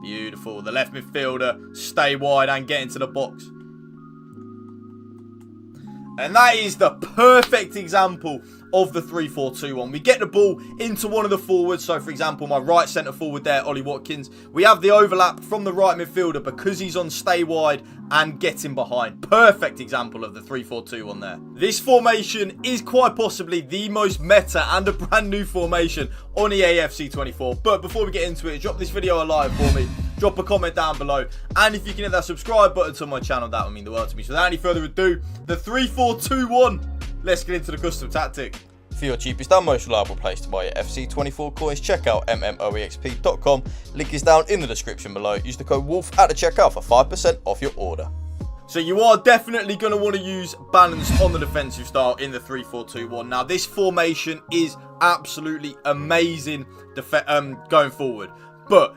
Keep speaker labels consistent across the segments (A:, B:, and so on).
A: Beautiful. The left midfielder, stay wide and get into the box. And that is the perfect example of the 3-4-2-1. We get the ball into one of the forwards. So, for example, my right centre forward there, Ollie Watkins. We have the overlap from the right midfielder because he's on stay wide and getting behind. Perfect example of the 3-4-2-1 there. This formation is quite possibly the most meta and a brand new formation on EAFC 24. But before we get into it, drop this video a like for me. Drop a comment down below. And if you can hit that subscribe button to my channel, that would mean the world to me. So without any further ado, the 3-4-2-1. Let's get into the custom tactic.
B: For your cheapest and most reliable place to buy your FC24 coins, check out mmoexp.com. Link is down in the description below. Use the code WOLF at the checkout for 5% off your order.
A: So you are definitely going to want to use balance on the defensive style in the 3-4-2-1. Now this formation is absolutely amazing going forward. But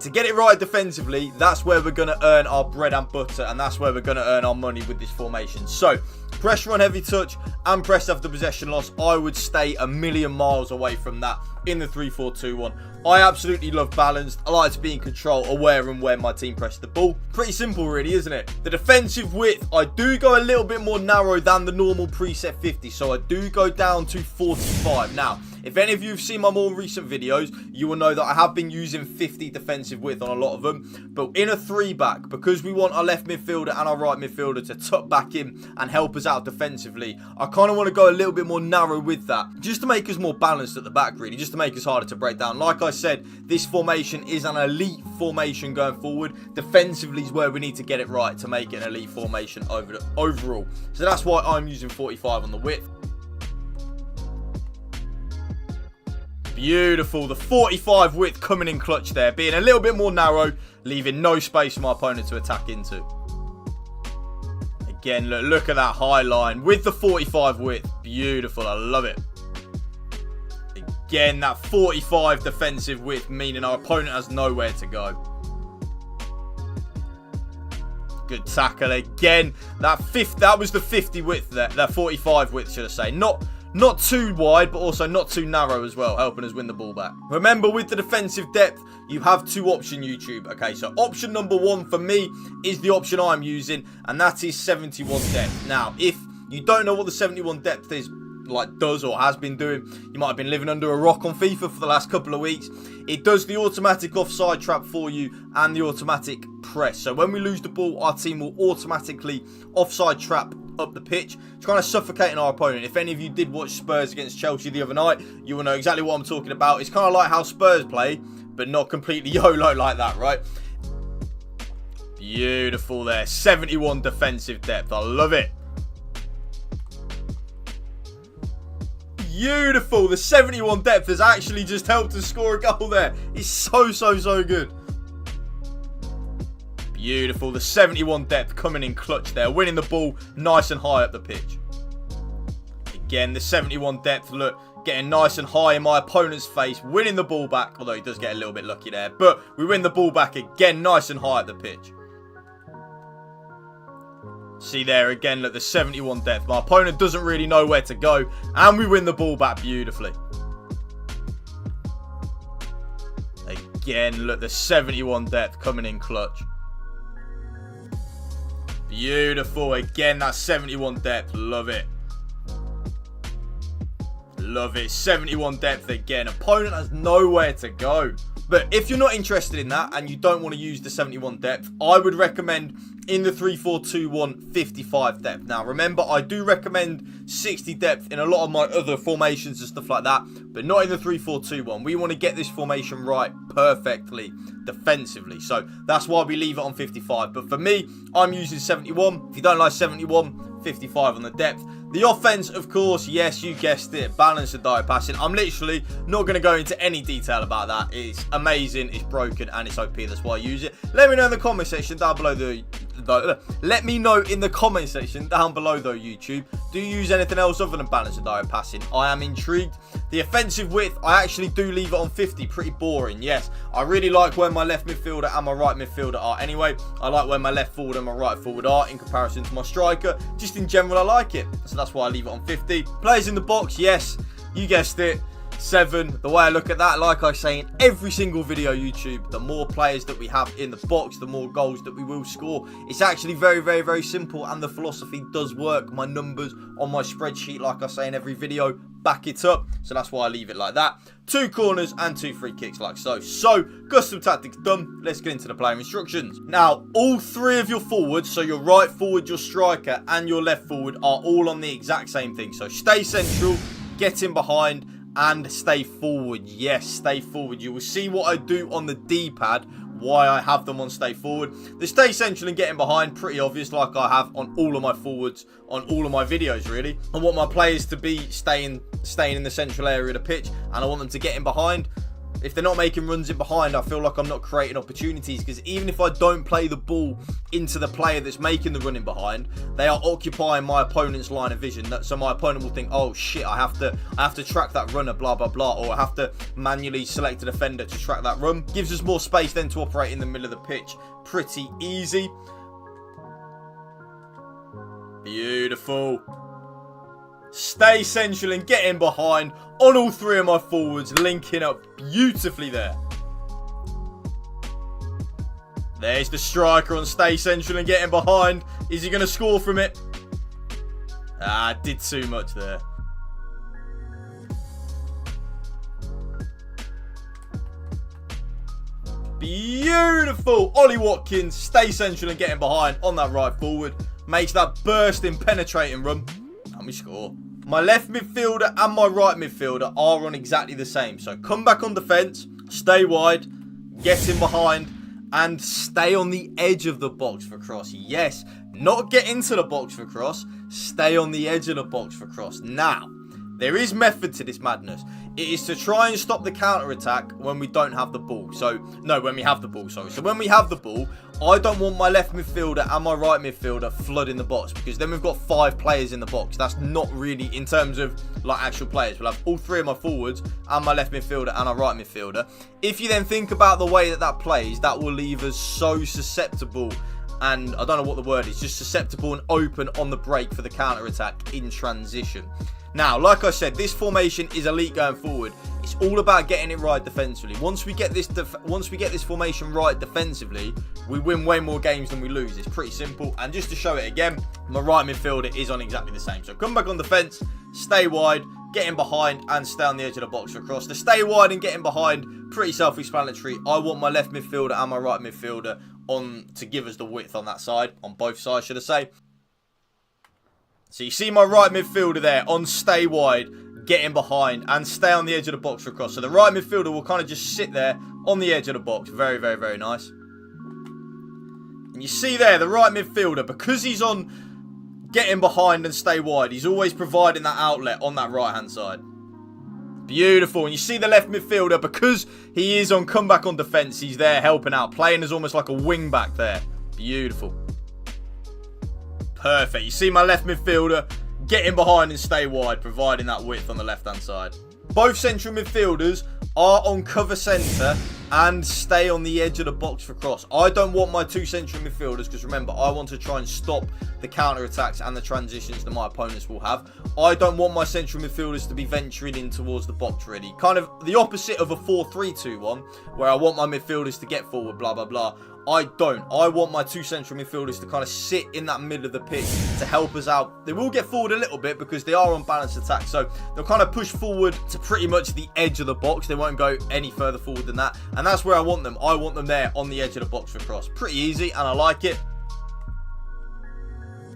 A: to get it right defensively, that's where we're going to earn our bread and butter. And that's where we're going to earn our money with this formation. So pressure on heavy touch and press after possession loss. I would stay a million miles away from that in the 3-4-2-1. I absolutely love balanced. I like to be in control, aware and when my team presses the ball. Pretty simple really, isn't it? The defensive width, I do go a little bit more narrow than the normal preset 50. So I do go down to 45. Now, if any of you have seen my more recent videos, you will know that I have been using 50 defensive width on a lot of them. But in a 3-back, because we want our left midfielder and our right midfielder to tuck back in and help us out defensively, I kind of want to go a little bit more narrow with that. Just to make us more balanced at the back, really. Just to make us harder to break down. Like I said, this formation is an elite formation going forward. Defensively is where we need to get it right to make it an elite formation overall. So that's why I'm using 45 on the width. Beautiful. The 45 width coming in clutch there. Being a little bit more narrow, leaving no space for my opponent to attack into. Again, look at that high line with the 45 width. Beautiful. I love it. Again, that 45 defensive width, meaning our opponent has nowhere to go. Good tackle again. That was the 50 width there. That 45 width, should I say. Not too wide, but also not too narrow as well, helping us win the ball back. Remember, with the defensive depth, you have two options, YouTube. Okay, so option number 1 for me is the option I'm using, and that is 71 depth. Now, if you don't know what the 71 depth is, does or has been doing, you might have been living under a rock on FIFA for the last couple of weeks. It does the automatic offside trap for you and the automatic press. So when we lose the ball, our team will automatically offside trap up the pitch, trying to suffocate our opponent. If any of you did watch Spurs against Chelsea the other night, you will know exactly what I'm talking about. It's kind of like how Spurs play, but not completely YOLO like that, right? Beautiful there. 71 defensive depth. I love it. Beautiful. The 71 depth has actually just helped us score a goal there. It's so good. Beautiful. The 71 depth coming in clutch there. Winning the ball nice and high up the pitch. Again, the 71 depth, look, getting nice and high in my opponent's face. Winning the ball back. Although he does get a little bit lucky there. But we win the ball back again nice and high at the pitch. See there again, look, the 71 depth. My opponent doesn't really know where to go. And we win the ball back beautifully. Again, look, the 71 depth coming in clutch. Beautiful. Again, that 71 depth. Love it. Love it. 71 depth again. Opponent has nowhere to go. But if you're not interested in that and you don't want to use the 71 depth, I would recommend in the 3-4-2-1 55 depth. Now, remember, I do recommend 60 depth in a lot of my other formations and stuff like that, but not in the 3-4-2-1. We want to get this formation right perfectly defensively. So that's why we leave it on 55. But for me, I'm using 71. If you don't like 71, 55 on the depth. The offense, of course, yes, you guessed it, balance and direct passing. I'm literally not going to go into any detail about that. It's amazing, it's broken, and it's OP. That's why I use it. Let me know in the comment section down below let me know in the comment section down below though, YouTube. Do you use anything else other than balance and direct passing? I am intrigued. The offensive width, I actually do leave it on 50. Pretty boring, yes. I really like where my left midfielder and my right midfielder are anyway. I like where my left forward and my right forward are in comparison to my striker. Just in general, I like it. So that's why I leave it on 50. Players in the box, yes, you guessed it. 7. The way I look at that, like I say in every single video YouTube, the more players that we have in the box, the more goals that we will score. It's actually very, very, very simple, and the philosophy does work. My numbers on my spreadsheet, like I say in every video, back it up. So that's why I leave it like that. 2 corners and 2 free kicks like so. So, custom tactics done. Let's get into the player instructions. Now, all 3 of your forwards, so your right forward, your striker, and your left forward, are all on the exact same thing. So, stay central, get in behind, and stay forward. Yes, stay forward. You will see what I do on the D-pad, why I have them on stay forward. The stay central and getting behind, pretty obvious, like I have on all of my forwards, on all of my videos, really. I want my players to be staying in the central area of the pitch, and I want them to get in behind. If they're not making runs in behind, I feel like I'm not creating opportunities, because even if I don't play the ball into the player that's making the running behind, they are occupying my opponent's line of vision. So my opponent will think, oh shit, I have to track that runner, blah blah blah, or I have to manually select a defender to track that run. Gives us more space then to operate in the middle of the pitch. Pretty easy. Beautiful. Stay central and get in behind on all 3 of my forwards, linking up beautifully there. There's the striker on stay central and getting behind. Is he going to score from it? Ah, did too much there. Beautiful. Ollie Watkins, stay central and getting behind on that right forward. Makes that bursting, penetrating run. And we score. My left midfielder and my right midfielder are on exactly the same. So come back on defence, stay wide, get in behind, and stay on the edge of the box for cross. Yes, not get into the box for cross, stay on the edge of the box for cross. Now, there is method to this madness. It is to try and stop the counter-attack when we don't have the ball. When we have the ball, sorry. So when we have the ball, I don't want my left midfielder and my right midfielder flooding the box, because then we've got 5 players in the box. That's not really, in terms of like actual players. We'll have all 3 of my forwards and my left midfielder and our right midfielder. If you then think about the way that plays, that will leave us so susceptible, and I don't know what the word is, just susceptible and open on the break for the counter-attack in transition. Now, like I said, this formation is elite going forward. It's all about getting it right defensively. Once we get this formation right defensively, we win way more games than we lose. It's pretty simple. And just to show it again, my right midfielder is on exactly the same. So come back on defence, stay wide, get in behind, and stay on the edge of the box for cross. The stay wide and getting behind, pretty self-explanatory. I want my left midfielder and my right midfielder on to give us the width on that side, on both sides, should I say. So you see my right midfielder there on stay wide, getting behind, and stay on the edge of the box for a cross. So the right midfielder will kind of just sit there on the edge of the box. Very, very, very nice. And you see there, the right midfielder, because he's on getting behind and stay wide, he's always providing that outlet on that right-hand side. Beautiful. And you see the left midfielder, because he is on comeback on defence, he's there helping out, playing as almost like a wing back there. Beautiful. Perfect. You see my left midfielder getting behind and stay wide, providing that width on the left-hand side. Both central midfielders are on cover centre and stay on the edge of the box for cross. I don't want my 2 central midfielders, because remember, I want to try and stop the counter-attacks and the transitions that my opponents will have. I don't want my central midfielders to be venturing in towards the box really. Kind of the opposite of a 4-3-2-1, where I want my midfielders to get forward, blah, blah, blah. I don't. I want my 2 central midfielders to kind of sit in that middle of the pitch to help us out. They will get forward a little bit because they are on balanced attack. So they'll kind of push forward to pretty much the edge of the box. They won't go any further forward than that. And that's where I want them. I want them there on the edge of the box for cross. Pretty easy, and I like it.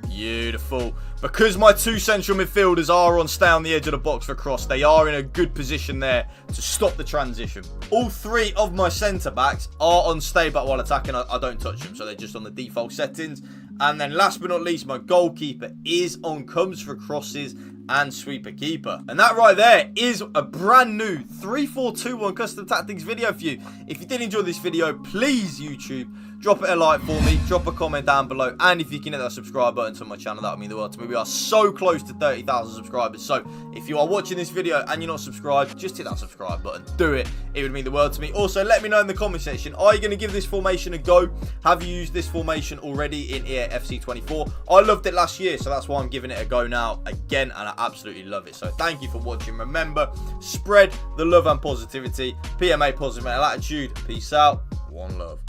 A: Beautiful. Because my 2 central midfielders are on stay on the edge of the box for cross, they are in a good position there to stop the transition. All 3 of my centre-backs are on stay back while attacking. I don't touch them, so they're just on the default settings. And then last but not least, my goalkeeper is on comes for crosses and sweeper keeper. And that right there is a brand new 3-4-2-1 custom tactics video for you. If you did enjoy this video, please YouTube, drop it a like for me, drop a comment down below, and if you can hit that subscribe button to my channel, that would mean the world to me. We are so close to 30,000 subscribers, so if you are watching this video and you're not subscribed, just hit that subscribe button, do it. It would mean the world to me. Also, let me know in the comment section, are you going to give this formation a go? Have you used this formation already in EAFC? EAFC 24. I loved it last year, so that's why I'm giving it a go now again, and I absolutely love it. So thank you for watching. Remember, spread the love and positivity. PMA, positive mental attitude. Peace out. One love.